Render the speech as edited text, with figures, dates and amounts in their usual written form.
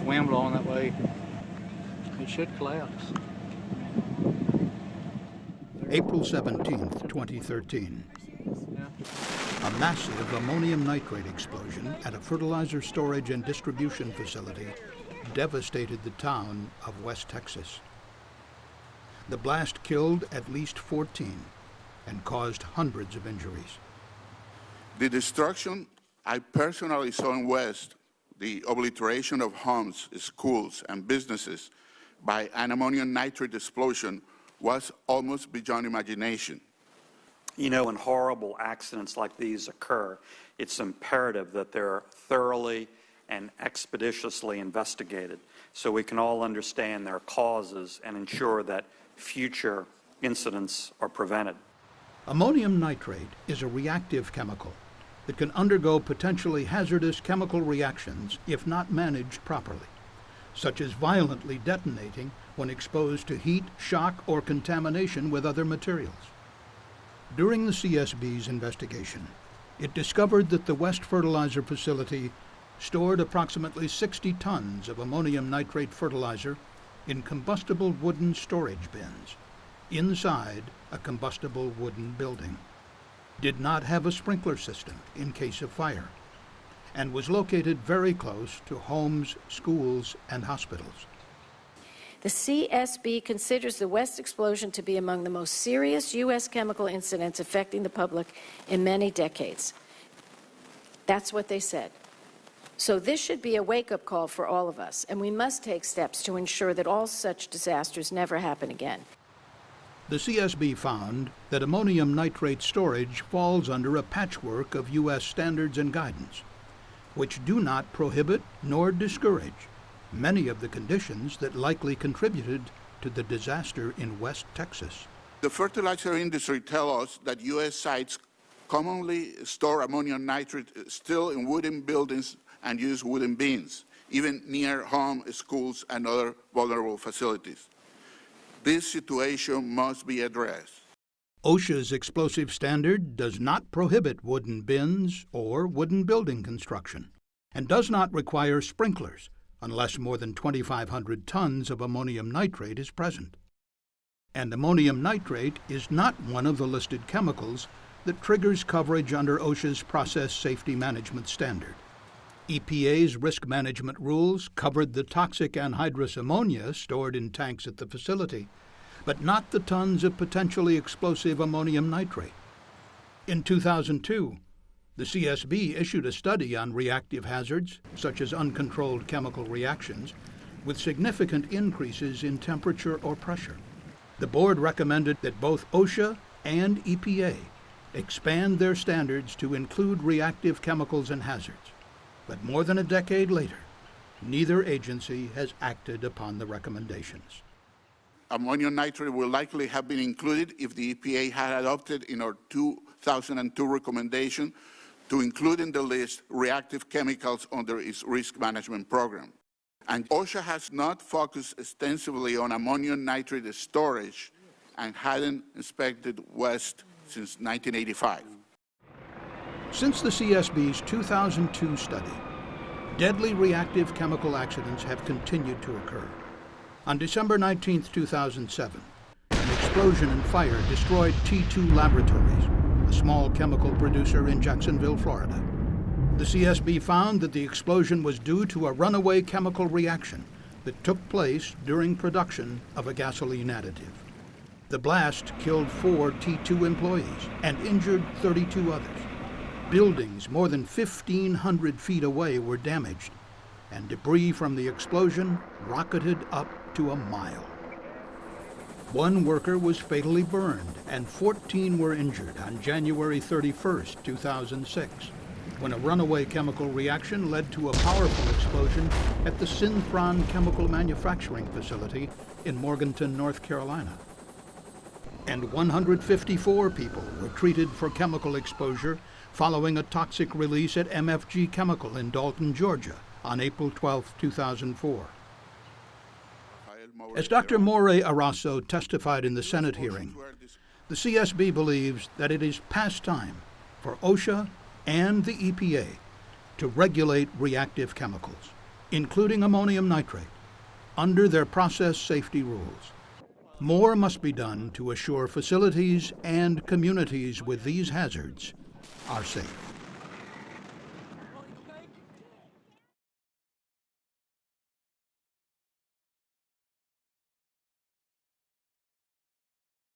wind blowing that way, it should collapse. April 17th, 2013. A massive ammonium nitrate explosion at a fertilizer storage and distribution facility devastated the town of West Texas. The blast killed at least 14 and caused hundreds of injuries. The destruction I personally saw in West, the obliteration of homes, schools, and businesses by an ammonium nitrate explosion, was almost beyond imagination. You know, when horrible accidents like these occur, it's imperative that they're thoroughly and expeditiously investigated so we can all understand their causes and ensure that future incidents are prevented. Ammonium nitrate is a reactive chemical that can undergo potentially hazardous chemical reactions if not managed properly, such as violently detonating when exposed to heat, shock, or contamination with other materials. During the CSB's investigation, it discovered that the West Fertilizer Facility stored approximately 60 tons of ammonium nitrate fertilizer in combustible wooden storage bins inside a combustible wooden building, did not have a sprinkler system in case of fire, and was located very close to homes, schools, and hospitals. The CSB considers the West explosion to be among the most serious U.S. chemical incidents affecting the public in many decades. That's what they said. So this should be a wake-up call for all of us, and we must take steps to ensure that all such disasters never happen again. The CSB found that ammonium nitrate storage falls under a patchwork of U.S. standards and guidance, which do not prohibit nor discourage many of the conditions that likely contributed to the disaster in West Texas. The fertilizer industry tells us that U.S. sites commonly store ammonium nitrate still in wooden buildings and use wooden bins, even near homes, schools, and other vulnerable facilities. This situation must be addressed. OSHA's explosive standard does not prohibit wooden bins or wooden building construction, and does not require sprinklers unless more than 2,500 tons of ammonium nitrate is present. And ammonium nitrate is not one of the listed chemicals that triggers coverage under OSHA's Process Safety Management Standard. EPA's risk management rules covered the toxic anhydrous ammonia stored in tanks at the facility, but not the tons of potentially explosive ammonium nitrate. In 2002, the CSB issued a study on reactive hazards, such as uncontrolled chemical reactions, with significant increases in temperature or pressure. The board recommended that both OSHA and EPA expand their standards to include reactive chemicals and hazards. But more than a decade later, neither agency has acted upon the recommendations. Ammonium nitrate will likely have been included if the EPA had adopted in our 2002 recommendation to include in the list reactive chemicals under its risk management program. And OSHA has not focused extensively on ammonium nitrate storage and hadn't inspected West since 1985. Since the CSB's 2002 study, deadly reactive chemical accidents have continued to occur. On December 19, 2007, an explosion and fire destroyed T2 Laboratories, a small chemical producer in Jacksonville, Florida. The CSB found that the explosion was due to a runaway chemical reaction that took place during production of a gasoline additive. The blast killed 4 T2 employees and injured 32 others. Buildings more than 1,500 feet away were damaged, and debris from the explosion rocketed up to a mile. 1 worker was fatally burned and 14 were injured on January 31, 2006, when a runaway chemical reaction led to a powerful explosion at the Synthron chemical manufacturing facility in Morganton, North Carolina. And 154 people were treated for chemical exposure following a toxic release at MFG Chemical in Dalton, Georgia on April 12, 2004. As Dr. Morey Arasso testified in the Senate hearing, the CSB believes that it is past time for OSHA and the EPA to regulate reactive chemicals. including ammonium nitrate, under their process safety rules. More must be done to assure facilities and communities with these hazards are safe.